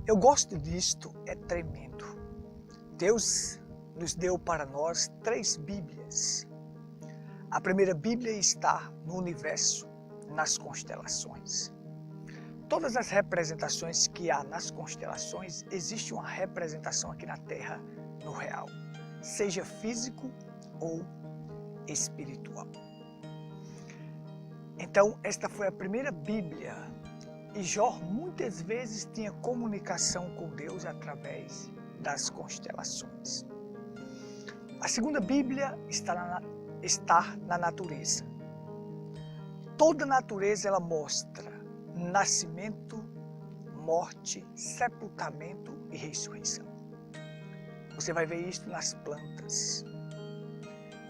Eu gosto disto, é tremendo. Deus nos deu para nós 3 Bíblias. A primeira Bíblia está no universo, nas constelações. Todas as representações que há nas constelações, existe uma representação aqui na Terra, no real, seja físico ou espiritual. Então, esta foi a primeira Bíblia. E Jó muitas vezes tinha comunicação com Deus através das constelações. A segunda Bíblia está na natureza. Toda a natureza ela mostra nascimento, morte, sepultamento e ressurreição. Você vai ver isso nas plantas.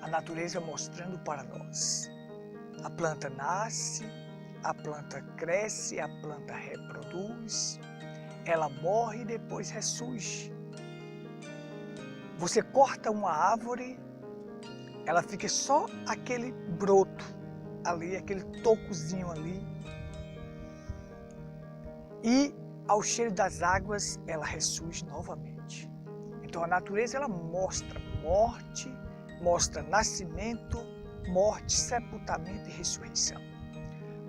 A natureza mostrando para nós. A planta nasce, a planta cresce, a planta reproduz, ela morre e depois ressurge. Você corta uma árvore, ela fica só aquele broto ali, aquele tocozinho ali. E ao cheiro das águas, ela ressurge novamente. Então a natureza ela mostra morte, mostra nascimento, morte, sepultamento e ressurreição.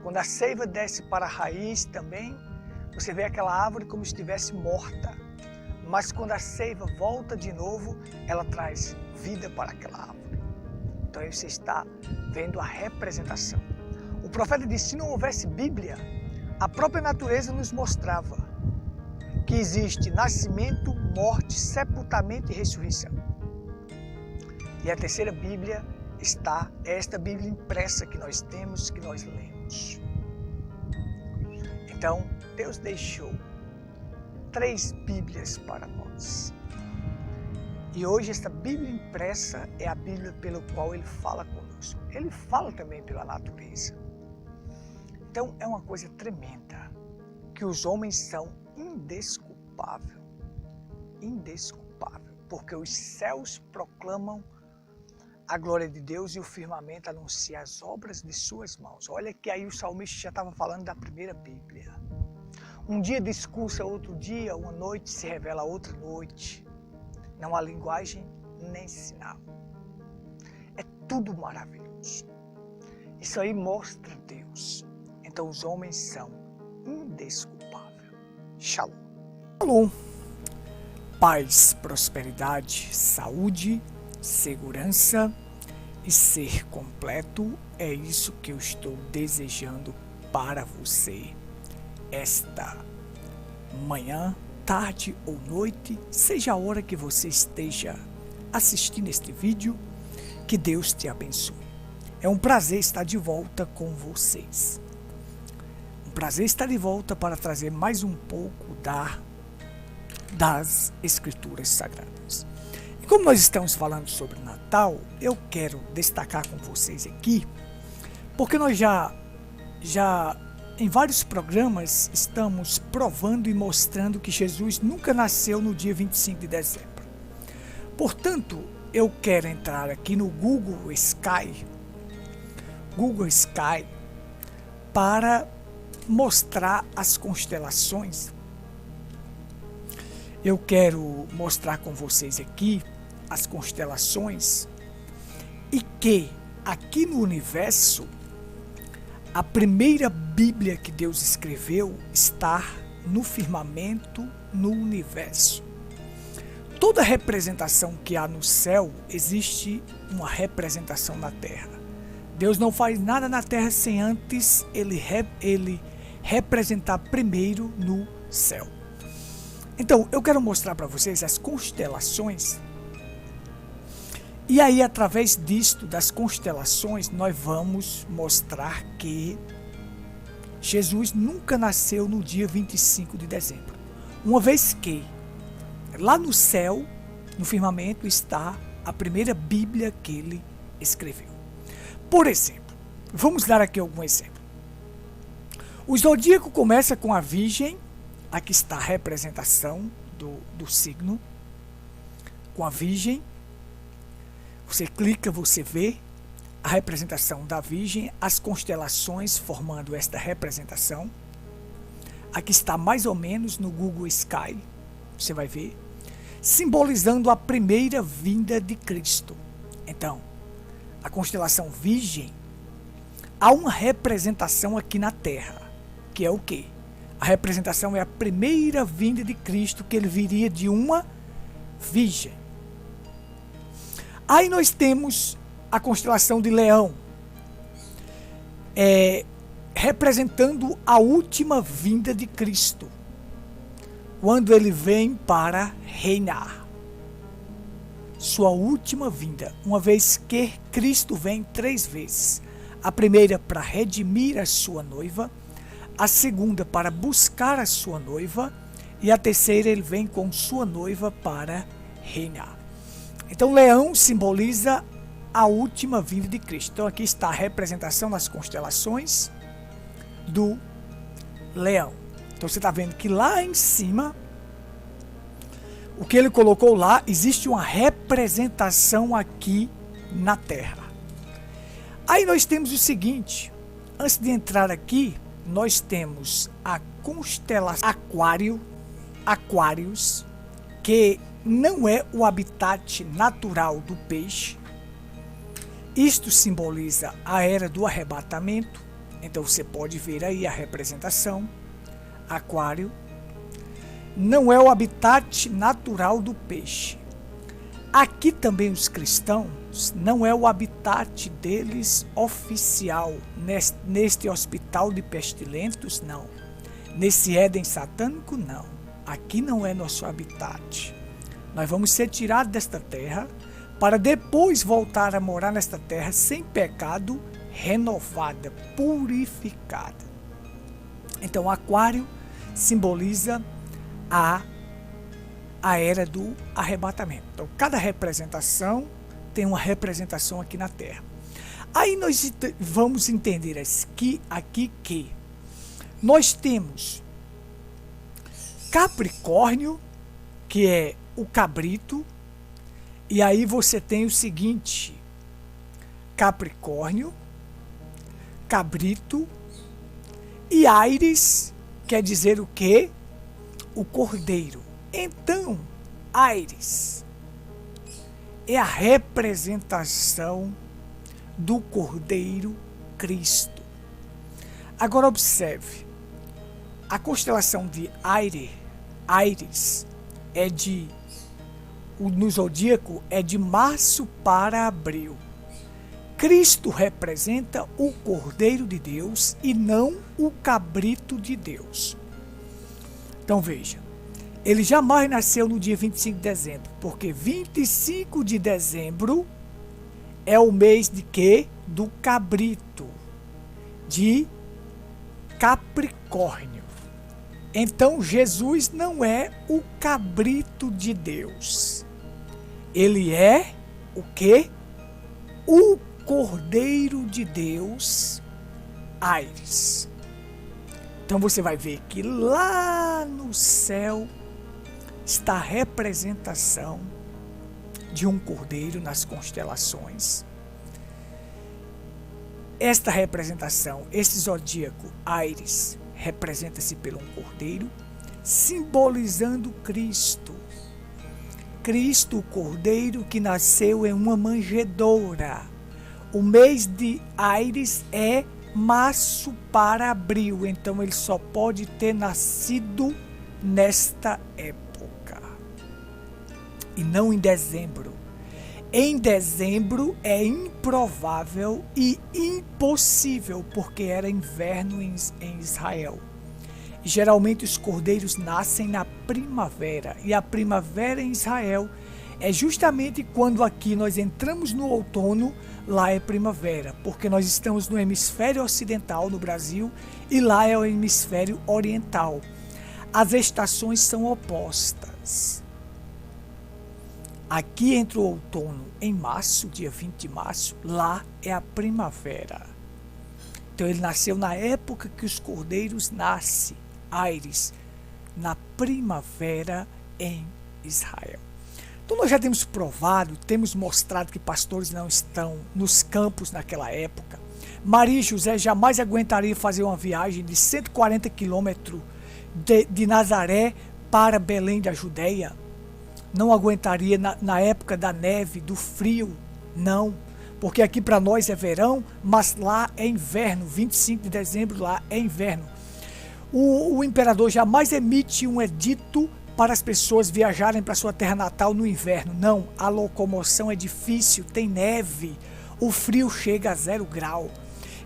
Quando a seiva desce para a raiz também, você vê aquela árvore como se estivesse morta. Mas quando a seiva volta de novo, ela traz vida para aquela árvore. Então aí você está vendo a representação. O profeta disse, se não houvesse Bíblia, a própria natureza nos mostrava que existe nascimento, morte, sepultamento e ressurreição. E a terceira Bíblia está esta Bíblia impressa que nós temos, que nós lemos. Então, Deus deixou 3 Bíblias para nós. E hoje esta Bíblia impressa é a Bíblia pela qual Ele fala conosco. Ele fala também pela natureza. Então, é uma coisa tremenda, que os homens são indesculpáveis. Indesculpável, porque os céus proclamam a glória de Deus e o firmamento anuncia as obras de suas mãos. Olha que aí o salmista já estava falando da primeira Bíblia. Um dia discursa outro dia, uma noite se revela outra noite. Não há linguagem nem sinal. É tudo maravilhoso. Isso aí mostra Deus. Então os homens são indesculpáveis. Shalom. Shalom. Paz, prosperidade, saúde, segurança e ser completo é isso que eu estou desejando para você esta manhã, tarde ou noite, seja a hora que você esteja assistindo este vídeo, que Deus te abençoe. É um prazer estar de volta com vocês. Um prazer estar de volta para trazer mais um pouco das Escrituras Sagradas. E como nós estamos falando sobre Natal, eu quero destacar com vocês aqui, porque nós já em vários programas estamos provando e mostrando que Jesus nunca nasceu no dia 25 de dezembro. Portanto, eu quero entrar aqui no Google Sky para mostrar as constelações. Eu quero mostrar com vocês aqui as constelações e que aqui no universo a primeira Bíblia que Deus escreveu está no firmamento, no universo. Toda representação que há no céu, existe uma representação na terra. Deus não faz nada na terra sem antes ele representar primeiro no céu. Então, eu quero mostrar para vocês as constelações. E aí, através disto, das constelações, nós vamos mostrar que Jesus nunca nasceu no dia 25 de dezembro. Uma vez que lá no céu, no firmamento, está a primeira Bíblia que ele escreveu. Por exemplo, vamos dar aqui algum exemplo. O zodíaco começa com a Virgem. Aqui está a representação do signo com a Virgem. Você clica, você vê a representação da Virgem, as constelações formando esta representação. aqui está mais ou menos no Google Sky, você vai ver, simbolizando a primeira vinda de Cristo. Então, a constelação Virgem, há uma representação aqui na Terra, que é o quê? A representação é a primeira vinda de Cristo, que ele viria de uma virgem. Aí nós temos a constelação de Leão, representando a última vinda de Cristo, quando ele vem para reinar. Sua última vinda, uma vez que Cristo vem 3 vezes. A primeira para redimir a sua noiva, a segunda para buscar a sua noiva, e a terceira ele vem com sua noiva para reinar. Então Leão simboliza a última vinda de Cristo. Então aqui está a representação das constelações do Leão. Então você está vendo que lá em cima, o que ele colocou lá, existe uma representação aqui na Terra. Aí nós temos o seguinte, antes de entrar aqui, nós temos a constelação Aquários, que não é o habitat natural do peixe. Isto simboliza a era do arrebatamento. Então você pode ver aí a representação. Aquário não é o habitat natural do peixe. Aqui também os cristãos, não é o habitat deles oficial, neste hospital de pestilentos, não. Nesse Éden satânico, não. Aqui não é nosso habitat. Nós vamos ser tirados desta terra para depois voltar a morar nesta terra sem pecado, renovada, purificada. Então, Aquário simboliza a era do arrebatamento. Então, cada representação tem uma representação aqui na Terra. Aí nós vamos entender aqui que nós temos Capricórnio, que é o cabrito, e aí você tem o seguinte, Capricórnio, cabrito, e Áries quer dizer o quê? O cordeiro. Então, Áries é a representação do Cordeiro Cristo. Agora observe, a constelação de Áries no zodíaco é de março para abril. Cristo representa o Cordeiro de Deus e não o cabrito de Deus. Então veja, ele jamais nasceu no dia 25 de dezembro, porque 25 de dezembro é o mês de quê? Do cabrito, de Capricórnio. Então Jesus não é o cabrito de Deus. Ele é o quê? O Cordeiro de Deus, Áries. Então você vai ver que lá no céu está a representação de um cordeiro nas constelações. Esta representação, esse zodíaco Áries, representa-se por um cordeiro, simbolizando Cristo. Cristo, o cordeiro que nasceu em uma manjedoura. O mês de Áries é março para abril, então ele só pode ter nascido nesta época e não em dezembro. Em dezembro é improvável e impossível, porque era inverno em Israel. Geralmente os cordeiros nascem na primavera, e a primavera em Israel é justamente quando aqui nós entramos no outono. Lá é primavera, porque nós estamos no hemisfério ocidental no Brasil e lá é o hemisfério oriental. As estações são opostas. Aqui entre o outono em março, dia 20 de março, lá é a primavera. Então ele nasceu na época que os cordeiros nascem, Áries, na primavera em Israel. Então nós já temos provado, temos mostrado que pastores não estão nos campos naquela época. Maria e José jamais aguentariam fazer uma viagem de 140 quilômetros de Nazaré para Belém da Judéia. Não aguentaria na época da neve, do frio, não. Porque aqui para nós é verão, mas lá é inverno. 25 de dezembro lá é inverno. O imperador jamais emite um edito para as pessoas viajarem para sua terra natal no inverno. Não, a locomoção é difícil, tem neve, o frio chega a 0 grau.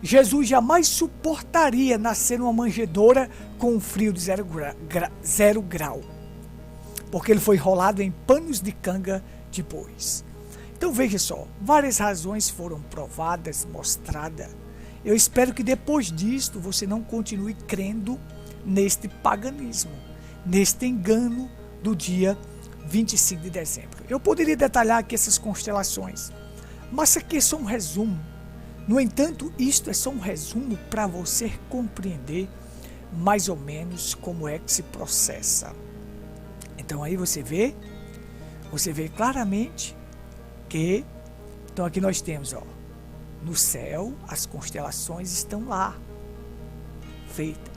Jesus jamais suportaria nascer numa manjedoura com um frio de 0 grau, porque ele foi enrolado em panos de canga de bois. Então veja só, várias razões foram provadas, mostradas. Eu espero que depois disto você não continue crendo neste paganismo, neste engano do dia 25 de dezembro. Eu poderia detalhar aqui essas constelações, mas aqui é só um resumo. No entanto, isto é só um resumo para você compreender mais ou menos como é que se processa. Então aí você vê claramente que, então aqui nós temos, ó, no céu as constelações estão lá, feitas.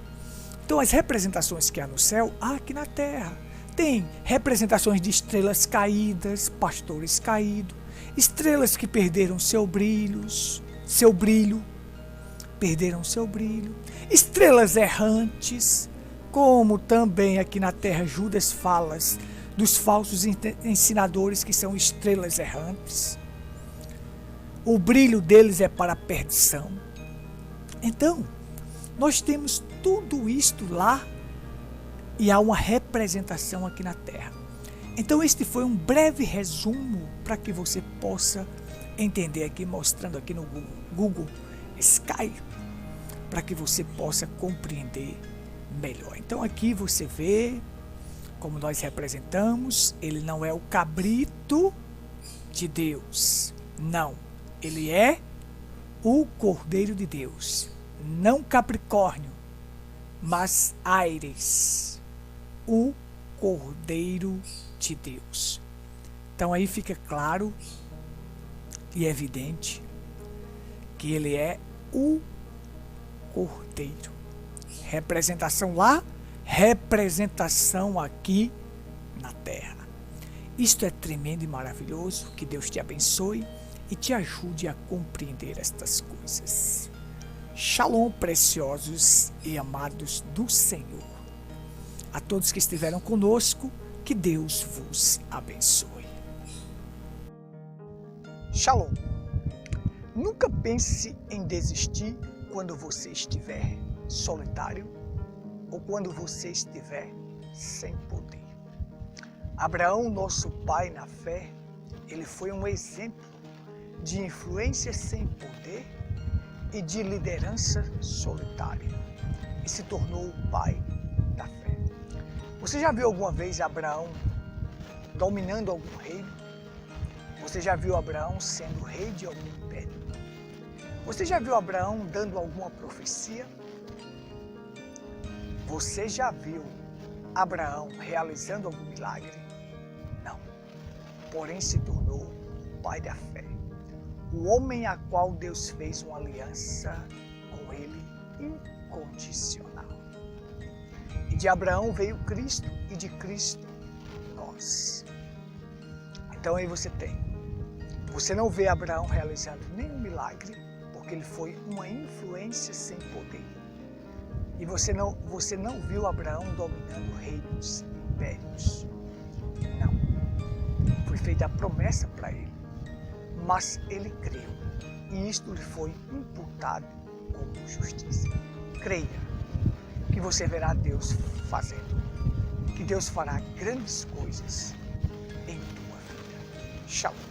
Então as representações que há no céu, há aqui na terra. Tem representações de estrelas caídas, pastores caídos, estrelas que perderam seu brilho, perderam seu brilho, estrelas errantes, como também aqui na terra Judas fala dos falsos ensinadores que são estrelas errantes. O brilho deles é para a perdição. Então, nós temos tudo isto lá e há uma representação aqui na terra. Então este foi um breve resumo para que você possa entender aqui, mostrando aqui no Google Sky, para que você possa compreender melhor. Então aqui você vê como nós representamos, ele não é o cabrito de Deus, não, ele é o Cordeiro de Deus, não Capricórnio, mas Áries, o Cordeiro de Deus. Então aí fica claro e evidente que ele é o Cordeiro. Representação lá, representação aqui na terra. Isto é tremendo e maravilhoso. Que Deus te abençoe e te ajude a compreender estas coisas. Shalom, preciosos e amados do Senhor. A todos que estiveram conosco, que Deus vos abençoe. Shalom. Nunca pense em desistir quando você estiver solitário ou quando você estiver sem poder. Abraão, nosso pai na fé, ele foi um exemplo de influência sem poder e de liderança solitária e se tornou o pai da fé. Você já viu alguma vez Abraão dominando algum reino? Você já viu Abraão sendo rei de algum império? Você já viu Abraão dando alguma profecia? Você já viu Abraão realizando algum milagre? Não. Porém se tornou o pai da fé. O homem a qual Deus fez uma aliança com ele incondicional. E de Abraão veio Cristo e de Cristo nós. Então aí você não vê Abraão realizando nenhum milagre, porque ele foi uma influência sem poder. E você não viu Abraão dominando reinos, impérios. Não. Foi feita a promessa para ele, mas ele creu. E isto lhe foi imputado como justiça. Creia que você verá Deus fazendo, que Deus fará grandes coisas em tua vida. Shalom.